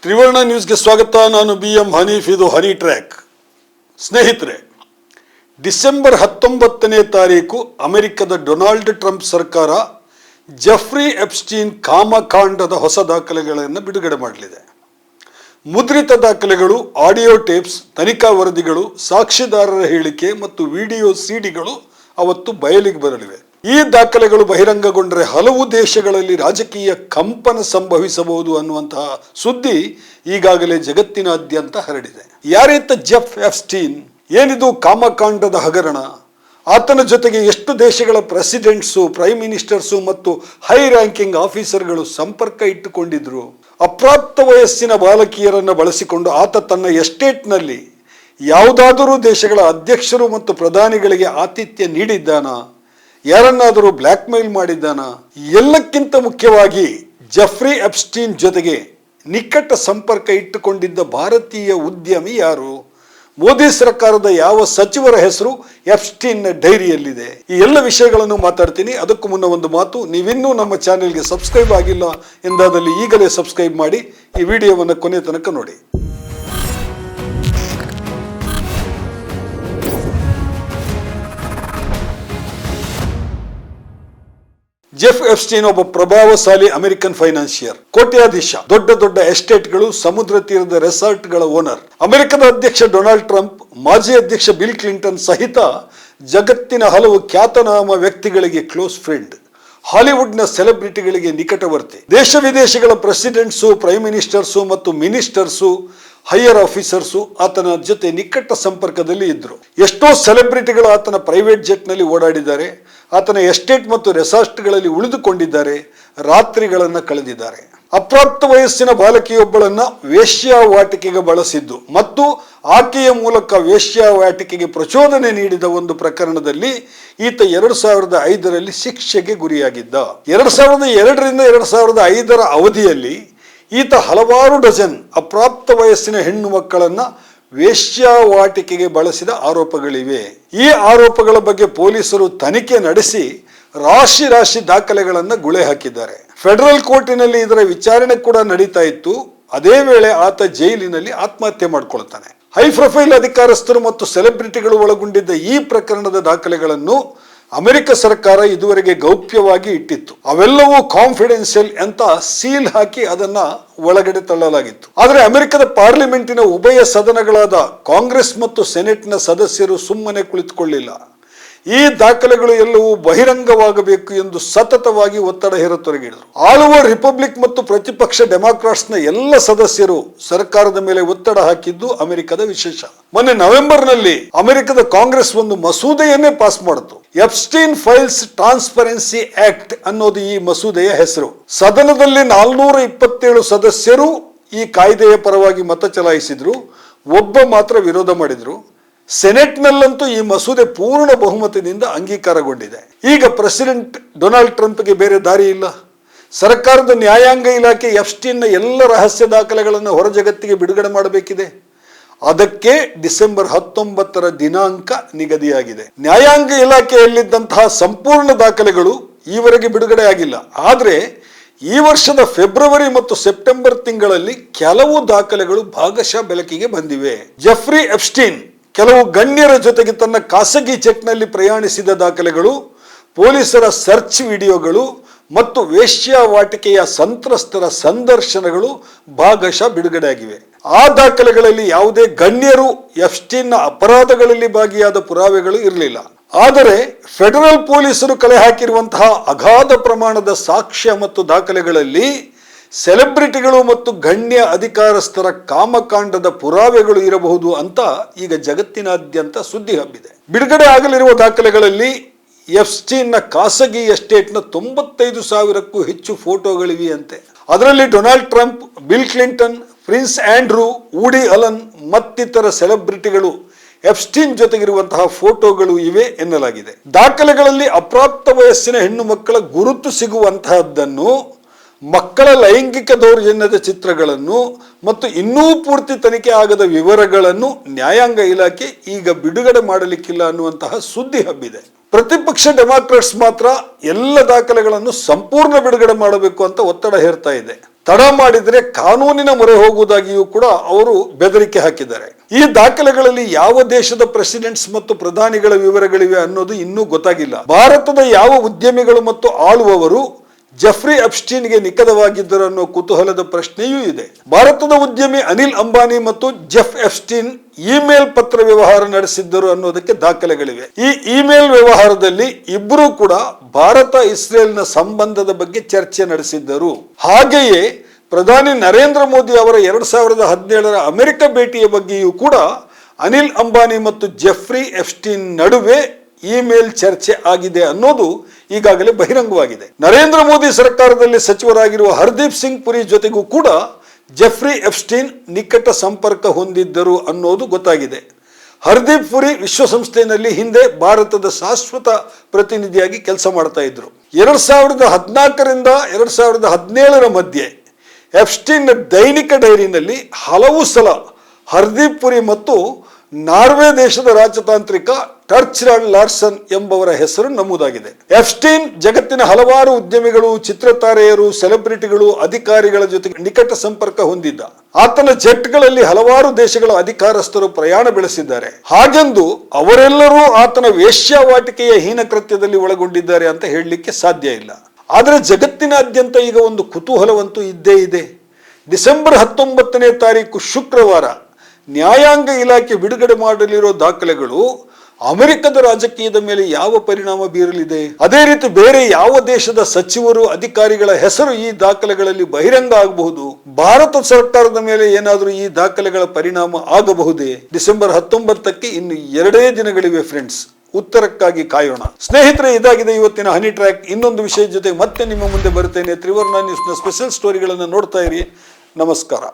ತ್ರಿವರ್ಣ ನ್ಯೂಸ್ಗೆ ಸ್ವಾಗತ. ನಾನು BM ಹನೀಫ್. ಇದು ಹನಿ ಟ್ರ್ಯಾಕ್. ಸ್ನೇಹಿತರೆ, ಡಿಸೆಂಬರ್ 19ನೇ ತಾರೀಕು ಅಮೆರಿಕದ ಡೊನಾಲ್ಡ್ ಟ್ರಂಪ್ ಸರ್ಕಾರ ಜೆಫ್ರಿ ಎಪ್ಸ್ಟೀನ್ ಕಾಮಕಾಂಡದ ಹೊಸ ದಾಖಲೆಗಳನ್ನು ಬಿಡುಗಡೆ ಮಾಡಲಿದೆ. ಮುದ್ರಿತ ದಾಖಲೆಗಳು, ಆಡಿಯೋ ಟೇಪ್ಸ್, ತನಿಖಾ ವರದಿಗಳು, ಸಾಕ್ಷಿದಾರರ ಹೇಳಿಕೆ ಮತ್ತು ವಿಡಿಯೋ ಸಿಡಿಗಳು ಅವತ್ತು ಬಯಲಿಗೆ ಬರಲಿವೆ. ಈ ದಾಖಲೆಗಳು ಬಹಿರಂಗಗೊಂಡರೆ ಹಲವು ದೇಶಗಳಲ್ಲಿ ರಾಜಕೀಯ ಕಂಪನ ಸಂಭವಿಸಬಹುದು ಅನ್ನುವಂತಹ ಸುದ್ದಿ ಈಗಾಗಲೇ ಜಗತ್ತಿನಾದ್ಯಂತ ಹರಡಿದೆ. ಯಾರೀತ ಜೆಫ್ ಎಪ್ಸ್ಟೀನ್? ಏನಿದು ಕಾಮಕಾಂಡದ ಹಗರಣ? ಆತನ ಜೊತೆಗೆ ಎಷ್ಟು ದೇಶಗಳ ಪ್ರೆಸಿಡೆಂಟ್ಸು, ಪ್ರೈಮ್ ಮಿನಿಸ್ಟರ್ಸು ಮತ್ತು ಹೈ ರ್ಯಾಂಕಿಂಗ್ ಆಫೀಸರ್ಗಳು ಸಂಪರ್ಕ ಇಟ್ಟುಕೊಂಡಿದ್ರು? ಅಪ್ರಾಪ್ತ ವಯಸ್ಸಿನ ಬಾಲಕಿಯರನ್ನು ಬಳಸಿಕೊಂಡು ಆತ ತನ್ನ ಎಸ್ಟೇಟ್ನಲ್ಲಿ ಯಾವುದಾದರೂ ದೇಶಗಳ ಅಧ್ಯಕ್ಷರು ಮತ್ತು ಪ್ರಧಾನಿಗಳಿಗೆ ಆತಿಥ್ಯ ನೀಡಿದ್ದಾನಾ? ಯಾರನ್ನಾದರೂ ಬ್ಲ್ಯಾಕ್ ಮೇಲ್ ಮಾಡಿದ್ದಾನ? ಎಲ್ಲಕ್ಕಿಂತ ಮುಖ್ಯವಾಗಿ ಜೆಫ್ರಿ ಎಪ್ಸ್ಟೀನ್ ಜೊತೆಗೆ ನಿಕಟ ಸಂಪರ್ಕ ಇಟ್ಟುಕೊಂಡಿದ್ದ ಭಾರತೀಯ ಉದ್ಯಮಿ ಯಾರು? ಮೋದಿ ಸರ್ಕಾರದ ಯಾವ ಸಚಿವರ ಹೆಸರು ಎಪ್ಸ್ಟೀನ್ನ ಡೈರಿಯಲ್ಲಿದೆ? ಈ ಎಲ್ಲ ವಿಷಯಗಳನ್ನು ಮಾತಾಡ್ತೀನಿ. ಅದಕ್ಕೂ ಮುನ್ನ ಒಂದು ಮಾತು, ನೀವಿನ್ನೂ ನಮ್ಮ ಚಾನೆಲ್ಗೆ ಸಬ್ಸ್ಕ್ರೈಬ್ ಆಗಿಲ್ಲ ಎಂದಾದಲ್ಲಿ ಈಗಲೇ ಸಬ್ಸ್ಕ್ರೈಬ್ ಮಾಡಿ ಈ ವಿಡಿಯೋವನ್ನು ಕೊನೆ ತನಕ ನೋಡಿ. ಜೆಫ್ ಎಪ್ಸ್ಟೀನ್ ಒಬ್ಬ ಪ್ರಭಾವಶಾಲಿ ಅಮೆರಿಕನ್ ಫೈನಾನ್ಷಿಯರ್, ಕೋಟ್ಯಾಧೀಶ, ದೊಡ್ಡ ಎಸ್ಟೇಟ್ಗಳು, ಸಮುದ್ರ ತೀರದ ರೆಸಾರ್ಟ್ಗಳ ಓನರ್. ಅಮೆರಿಕದ ಅಧ್ಯಕ್ಷ ಡೊನಾಲ್ಡ್ ಟ್ರಂಪ್, ಮಾಜಿ ಅಧ್ಯಕ್ಷ ಬಿಲ್ ಕ್ಲಿಂಟನ್ ಸಹಿತ ಜಗತ್ತಿನ ಹಲವು ಖ್ಯಾತನಾಮ ವ್ಯಕ್ತಿಗಳಿಗೆ ಕ್ಲೋಸ್ ಫ್ರೆಂಡ್. ಹಾಲಿವುಡ್ನ ಸೆಲೆಬ್ರಿಟಿಗಳಿಗೆ ನಿಕಟವರ್ತಿ. ದೇಶ ವಿದೇಶಗಳ ಪ್ರೆಸಿಡೆಂಟ್ಸು, ಪ್ರೈಮ್ ಮಿನಿಸ್ಟರ್ಸು ಮತ್ತು ಮಿನಿಸ್ಟರ್ಸು, ಹೈಯರ್ ಆಫೀಸರ್ಸು ಆತನ ಜೊತೆ ನಿಕಟ ಸಂಪರ್ಕದಲ್ಲಿ ಇದ್ರು. ಎಷ್ಟೋ ಸೆಲೆಬ್ರಿಟಿಗಳು ಆತನ ಪ್ರೈವೇಟ್ ಜೆಟ್ನಲ್ಲಿ ಓಡಾಡಿದ್ದಾರೆ, ಆತನ ಎಸ್ಟೇಟ್ ಮತ್ತು ರೆಸಾರ್ಟ್ಗಳಲ್ಲಿ ಉಳಿದುಕೊಂಡಿದ್ದಾರೆ, ರಾತ್ರಿಗಳನ್ನು ಕಳೆದಿದ್ದಾರೆ. ಅಪ್ರಾಪ್ತ ವಯಸ್ಸಿನ ಬಾಲಕಿಯೊಬ್ಬಳನ್ನ ವೇಶ್ಯಾವಾಟಿಕೆಗೆ ಬಳಸಿದ್ದು ಮತ್ತು ಆಕೆಯ ಮೂಲಕ ವೇಶ್ಯಾವಾಟಿಕೆಗೆ ಪ್ರಚೋದನೆ ನೀಡಿದ ಒಂದು ಪ್ರಕರಣದಲ್ಲಿ ಈತ 2005ರಲ್ಲಿ ಶಿಕ್ಷೆಗೆ ಗುರಿಯಾಗಿದ್ದ. 2002ರಿಂದ 2005ರ ಅವಧಿಯಲ್ಲಿ ಈತ ಹಲವಾರು ಡಜನ್ ಅಪ್ರಾಪ್ತ ವಯಸ್ಸಿನ ಹೆಣ್ಣು ಮಕ್ಕಳನ್ನ ವೇಶ್ಯಾವಾಟಿಕೆಗೆ ಬಳಸಿದ ಆರೋಪಗಳಿವೆ. ಈ ಆರೋಪಗಳ ಬಗ್ಗೆ ಪೊಲೀಸರು ತನಿಖೆ ನಡೆಸಿ ರಾಶಿ ದಾಖಲೆಗಳನ್ನು ಗುಳೆ ಹಾಕಿದ್ದಾರೆ. ಫೆಡರಲ್ ಕೋರ್ಟಿನಲ್ಲಿ ಇದರ ವಿಚಾರಣೆ ಕೂಡ ನಡೀತಾ ಇತ್ತು. ಅದೇ ವೇಳೆ ಆತ ಜೈಲಿನಲ್ಲಿ ಆತ್ಮಹತ್ಯೆ ಮಾಡಿಕೊಳ್ತಾನೆ. ಹೈ ಪ್ರೊಫೈಲ್ ಅಧಿಕಾರಸ್ಥರು ಮತ್ತು ಸೆಲೆಬ್ರಿಟಿಗಳು ಒಳಗೊಂಡಿದ್ದ ಈ ಪ್ರಕರಣದ ದಾಖಲೆಗಳನ್ನು ಅಮೆರಿಕ ಸರ್ಕಾರ ಇದುವರೆಗೆ ಗೌಪ್ಯವಾಗಿ ಇಟ್ಟಿತ್ತು. ಅವೆಲ್ಲವೂ ಕಾನ್ಫಿಡೆನ್ಷಿಯಲ್ ಅಂತ ಸೀಲ್ ಹಾಕಿ ಅದನ್ನ ಒಳಗಡೆ ತಳ್ಳಲಾಗಿತ್ತು. ಆದರೆ ಅಮೆರಿಕದ ಪಾರ್ಲಿಮೆಂಟಿನ ಉಭಯ ಸದನಗಳಾದ ಕಾಂಗ್ರೆಸ್ ಮತ್ತು ಸೆನೆಟ್ನ ಸದಸ್ಯರು ಸುಮ್ಮನೆ ಕುಳಿತುಕೊಳ್ಳಿಲ್ಲ. ಈ ದಾಖಲೆಗಳು ಎಲ್ಲವೂ ಬಹಿರಂಗವಾಗಬೇಕು ಎಂದು ಸತತವಾಗಿ ಒತ್ತಡ ಹೇರತೊಡಗಿದರು. ಆಳುವ ರಿಪಬ್ಲಿಕ್ ಮತ್ತು ಪ್ರತಿಪಕ್ಷ ಡೆಮಾಕ್ರಾಟ್ಸ್ನ ಎಲ್ಲ ಸದಸ್ಯರು ಸರ್ಕಾರದ ಮೇಲೆ ಒತ್ತಡ ಹಾಕಿದ್ದು ಅಮೆರಿಕದ ವಿಶೇಷ. ಮೊನ್ನೆ ನವೆಂಬರ್ನಲ್ಲಿ ಅಮೆರಿಕದ ಕಾಂಗ್ರೆಸ್ ಒಂದು ಮಸೂದೆಯನ್ನೇ ಪಾಸ್ ಮಾಡಿತು. ಎಪ್ಸ್ಟೀನ್ ಫೈಲ್ಸ್ ಟ್ರಾನ್ಸ್ಪರೆನ್ಸಿ ಆಕ್ಟ್ ಅನ್ನೋದು ಈ ಮಸೂದೆಯ ಹೆಸರು. ಸದನದಲ್ಲಿ 427 ಸದಸ್ಯರು ಈ ಕಾಯ್ದೆಯ ಪರವಾಗಿ ಮತ ಚಲಾಯಿಸಿದ್ರು, ಒಬ್ಬ ಮಾತ್ರ ವಿರೋಧ ಮಾಡಿದ್ರು. ಸೆನೆಟ್ನಲ್ಲಂತೂ ಈ ಮಸೂದೆ ಪೂರ್ಣ ಬಹುಮತದಿಂದ ಅಂಗೀಕಾರಗೊಂಡಿದೆ. ಈಗ ಪ್ರೆಸಿಡೆಂಟ್ ಡೊನಾಲ್ಡ್ ಟ್ರಂಪ್ಗೆ ಬೇರೆ ದಾರಿ ಇಲ್ಲ. ಸರ್ಕಾರದ ನ್ಯಾಯಾಂಗ ಇಲಾಖೆ ಎಪ್ಸ್ಟೀನ್ನ ಎಲ್ಲ ರಹಸ್ಯ ದಾಖಲೆಗಳನ್ನು ಹೊರ ಜಗತ್ತಿಗೆ ಬಿಡುಗಡೆ ಮಾಡಬೇಕಿದೆ. ಅದಕ್ಕೆ ಡಿಸೆಂಬರ್ 19ರ ದಿನಾಂಕ ನಿಗದಿಯಾಗಿದೆ. ನ್ಯಾಯಾಂಗ ಇಲಾಖೆಯಲ್ಲಿದ್ದಂತಹ ಸಂಪೂರ್ಣ ದಾಖಲೆಗಳು ಈವರೆಗೆ ಬಿಡುಗಡೆ ಆಗಿಲ್ಲ. ಆದರೆ ಈ ವರ್ಷದ ಫೆಬ್ರವರಿ ಮತ್ತು ಸೆಪ್ಟೆಂಬರ್ ತಿಂಗಳಲ್ಲಿ ಕೆಲವು ದಾಖಲೆಗಳು ಭಾಗಶಃ ಬೆಳಕಿಗೆ ಬಂದಿವೆ. ಜೆಫ್ರಿ ಎಪ್ಸ್ಟೀನ್ ಕೆಲವು ಗಣ್ಯರ ಜೊತೆಗೆ ತನ್ನ ಖಾಸಗಿ ಜೆಟ್ನಲ್ಲಿ ಪ್ರಯಾಣಿಸಿದ ದಾಖಲೆಗಳು, ಪೊಲೀಸರ ಸರ್ಚ್ ವಿಡಿಯೋಗಳು ಮತ್ತು ವೇಶ್ಯಾವಾಟಿಕೆಯ ಸಂತ್ರಸ್ತರ ಸಂದರ್ಶನಗಳು ಭಾಗಶಃ ಬಿಡುಗಡೆಯಾಗಿವೆ. ಆ ದಾಖಲೆಗಳಲ್ಲಿ ಯಾವುದೇ ಗಣ್ಯರು ಎಪ್ಸ್ಟೀನ್ನ ಅಪರಾಧಗಳಲ್ಲಿ ಭಾಗಿಯಾದ ಪುರಾವೆಗಳು ಇರಲಿಲ್ಲ. ಆದರೆ ಫೆಡರಲ್ ಪೊಲೀಸರು ಕಲೆ ಹಾಕಿರುವಂತಹ ಅಗಾಧ ಪ್ರಮಾಣದ ಸಾಕ್ಷ್ಯ ಮತ್ತು ದಾಖಲೆಗಳಲ್ಲಿ ಸೆಲೆಬ್ರಿಟಿಗಳು ಮತ್ತು ಗಣ್ಯ ಅಧಿಕಾರಸ್ಥರ ಕಾಮಕಾಂಡದ ಪುರಾವೆಗಳು ಇರಬಹುದು ಅಂತ ಈಗ ಜಗತ್ತಿನಾದ್ಯಂತ ಸುದ್ದಿ ಹಬ್ಬಿದೆ. ಬಿಡುಗಡೆ ಆಗಲಿರುವ ದಾಖಲೆಗಳಲ್ಲಿ ಎಪ್ಸ್ಟೀನ್ನ ಖಾಸಗಿ ಎಸ್ಟೇಟ್ನ 95,000ಕ್ಕೂ ಹೆಚ್ಚು ಫೋಟೋಗಳಿವೆಯಂತೆ. ಅದರಲ್ಲಿ Donald Trump, Bill Clinton, Prince Andrew, Woody Allen ಮತ್ತಿತರ ಸೆಲೆಬ್ರಿಟಿಗಳು ಎಪ್ಸ್ಟೀನ್ ಜೊತೆಗಿರುವಂತಹ ಫೋಟೋಗಳು ಇವೆ ಎನ್ನಲಾಗಿದೆ. ದಾಖಲೆಗಳಲ್ಲಿ ಅಪ್ರಾಪ್ತ ವಯಸ್ಸಿನ ಹೆಣ್ಣು ಮಕ್ಕಳ ಗುರುತು ಸಿಗುವಂತಹದ್ದನ್ನು, ಮಕ್ಕಳ ಲೈಂಗಿಕ ದೌರ್ಜನ್ಯದ ಚಿತ್ರಗಳನ್ನು ಮತ್ತು ಇನ್ನೂ ಪೂರ್ತಿ ತನಿಖೆ ಆಗದ ವಿವರಗಳನ್ನು ನ್ಯಾಯಾಂಗ ಇಲಾಖೆ ಈಗ ಬಿಡುಗಡೆ ಮಾಡಲಿಕ್ಕಿಲ್ಲ ಅನ್ನುವಂತಹ ಸುದ್ದಿ ಹಬ್ಬಿದೆ. ಪ್ರತಿಪಕ್ಷ ಡೆಮಾಕ್ರಾಟ್ಸ್ ಮಾತ್ರ ಎಲ್ಲ ದಾಖಲೆಗಳನ್ನು ಸಂಪೂರ್ಣ ಬಿಡುಗಡೆ ಮಾಡಬೇಕು ಅಂತ ಒತ್ತಡ ಹೇರ್ತಾ ಇದೆ. ತಡ ಮಾಡಿದರೆ ಕಾನೂನಿನ ಮೊರೆ ಹೋಗುವುದಾಗಿಯೂ ಕೂಡ ಅವರು ಬೆದರಿಕೆ ಹಾಕಿದ್ದಾರೆ. ಈ ದಾಖಲೆಗಳಲ್ಲಿ ಯಾವ ದೇಶದ ಪ್ರೆಸಿಡೆಂಟ್ಸ್ ಮತ್ತು ಪ್ರಧಾನಿಗಳ ವಿವರಗಳಿವೆ ಅನ್ನೋದು ಇನ್ನೂ ಗೊತ್ತಾಗಿಲ್ಲ. ಭಾರತದ ಯಾವ ಉದ್ಯಮಿಗಳು ಮತ್ತು ಆಳುವವರು ಜೆಫ್ರಿ ಎಪ್ಸ್ಟೀನ್ಗೆ ನಿಕಟವಾಗಿದ್ದರು ಅನ್ನೋ ಕುತೂಹಲದ ಪ್ರಶ್ನೆಯೂ ಇದೆ. ಭಾರತದ ಉದ್ಯಮಿ ಅನಿಲ್ ಅಂಬಾನಿ ಮತ್ತು ಜೆಫ್ ಎಪ್ಸ್ಟೀನ್ ಇಮೇಲ್ ಪತ್ರ ವ್ಯವಹಾರ ನಡೆಸಿದ್ದರು ಅನ್ನೋದಕ್ಕೆ ದಾಖಲೆಗಳಿವೆ. ಈ ಇಮೇಲ್ ವ್ಯವಹಾರದಲ್ಲಿ ಇಬ್ಬರೂ ಕೂಡ ಭಾರತ ಇಸ್ರೇಲ್ನ ಸಂಬಂಧದ ಬಗ್ಗೆ ಚರ್ಚೆ ನಡೆಸಿದ್ದರು. ಹಾಗೆಯೇ ಪ್ರಧಾನಿ ನರೇಂದ್ರ ಮೋದಿ ಅವರ 2017ರ ಅಮೆರಿಕ ಭೇಟಿಯ ಬಗ್ಗೆಯೂ ಕೂಡ ಅನಿಲ್ ಅಂಬಾನಿ ಮತ್ತು ಜೆಫ್ರಿ ಎಪ್ಸ್ಟೀನ್ ನಡುವೆ ಇಮೇಲ್ ಚರ್ಚೆ ಆಗಿದೆ ಅನ್ನೋದು ಈಗಾಗಲೇ ಬಹಿರಂಗವಾಗಿದೆ. ನರೇಂದ್ರ ಮೋದಿ ಸರ್ಕಾರದಲ್ಲಿ ಸಚಿವರಾಗಿರುವ ಹರ್ದೀಪ್ ಸಿಂಗ್ ಪುರಿ ಜೊತೆಗೂ ಕೂಡ ಜೆಫ್ರಿ ಎಪ್ಸ್ಟೀನ್ ನಿಕಟ ಸಂಪರ್ಕ ಹೊಂದಿದ್ದರು ಅನ್ನೋದು ಗೊತ್ತಾಗಿದೆ. ಹರ್ದೀಪ್ ಪುರಿ ವಿಶ್ವಸಂಸ್ಥೆಯಲ್ಲಿ ಹಿಂದೆ ಭಾರತದ ಶಾಶ್ವತ ಪ್ರತಿನಿಧಿಯಾಗಿ ಕೆಲಸ ಮಾಡ್ತಾ ಇದ್ರು. 2014ರಿಂದ 2017ರ ಮಧ್ಯೆ ಎಪ್ಸ್ಟೀನ್ ದೈನಿಕ ಡೈರಿನಲ್ಲಿ ಹಲವು ಸಲ ಹರ್ದೀಪ್ ಪುರಿ ಮತ್ತು ನಾರ್ವೆ ದೇಶದ ರಾಜತಾಂತ್ರಿಕ ಟರ್ಚ್ರಾಡ್ ಲಾರ್ಸನ್ ಎಂಬವರ ಹೆಸರು ನಮೂದಾಗಿದೆ. ಎಪ್ಸ್ಟೀನ್ ಜಗತ್ತಿನ ಹಲವಾರು ಉದ್ಯಮಿಗಳು, ಚಿತ್ರತಾರೆಯರು, ಸೆಲೆಬ್ರಿಟಿಗಳು, ಅಧಿಕಾರಿಗಳ ಜೊತೆಗೆ ನಿಕಟ ಸಂಪರ್ಕ ಹೊಂದಿದ್ದ. ಆತನ ಜೆಟ್ಗಳಲ್ಲಿ ಹಲವಾರು ದೇಶಗಳ ಅಧಿಕಾರಸ್ಥರು ಪ್ರಯಾಣ ಬೆಳೆಸಿದ್ದಾರೆ. ಹಾಗೆಂದು ಅವರೆಲ್ಲರೂ ಆತನ ವೇಶ್ಯಾವಾಟಿಕೆಯ ಹೀನ ಕೃತ್ಯದಲ್ಲಿ ಒಳಗೊಂಡಿದ್ದಾರೆ ಅಂತ ಹೇಳಲಿಕ್ಕೆ ಸಾಧ್ಯ ಇಲ್ಲ. ಆದರೆ ಜಗತ್ತಿನಾದ್ಯಂತ ಈಗ ಒಂದು ಕುತೂಹಲವಂತೂ ಇದ್ದೇ ಇದೆ. ಡಿಸೆಂಬರ್ 19ನೇ ತಾರೀಕು ಶುಕ್ರವಾರ ನ್ಯಾಯಾಂಗ ಇಲಾಖೆ ಬಿಡುಗಡೆ ಮಾಡಲಿರೋ ದಾಖಲೆಗಳು ಅಮೆರಿಕದ ರಾಜಕೀಯದ ಮೇಲೆ ಯಾವ ಪರಿಣಾಮ ಬೀರಲಿದೆ? ಅದೇ ರೀತಿ ಬೇರೆ ಯಾವ ದೇಶದ ಸಚಿವರು, ಅಧಿಕಾರಿಗಳ ಹೆಸರು ಈ ದಾಖಲೆಗಳಲ್ಲಿ ಬಹಿರಂಗ ಆಗಬಹುದು? ಭಾರತ ಸರ್ಕಾರದ ಮೇಲೆ ಏನಾದರೂ ಈ ದಾಖಲೆಗಳ ಪರಿಣಾಮ ಆಗಬಹುದೇ? ಡಿಸೆಂಬರ್ 19ಕ್ಕೆ ಇನ್ನು 2 ದಿನಗಳಿವೆ ಫ್ರೆಂಡ್ಸ್. ಉತ್ತರಕ್ಕಾಗಿ ಕಾಯೋಣ. ಸ್ನೇಹಿತರೆ, ಇದಾಗಿದೆ ಇವತ್ತಿನ ಹನಿ ಟ್ರ್ಯಾಕ್. ಇನ್ನೊಂದು ವಿಷಯದ ಜೊತೆ ಮತ್ತೆ ನಿಮ್ಮ ಮುಂದೆ ಬರುತ್ತೇನೆ. ತ್ರಿವರ್ಣ ನ್ಯೂಸ್ನ ಸ್ಪೆಷಲ್ ಸ್ಟೋರಿಗಳನ್ನು ನೋಡ್ತಾ ಇರಿ. ನಮಸ್ಕಾರ.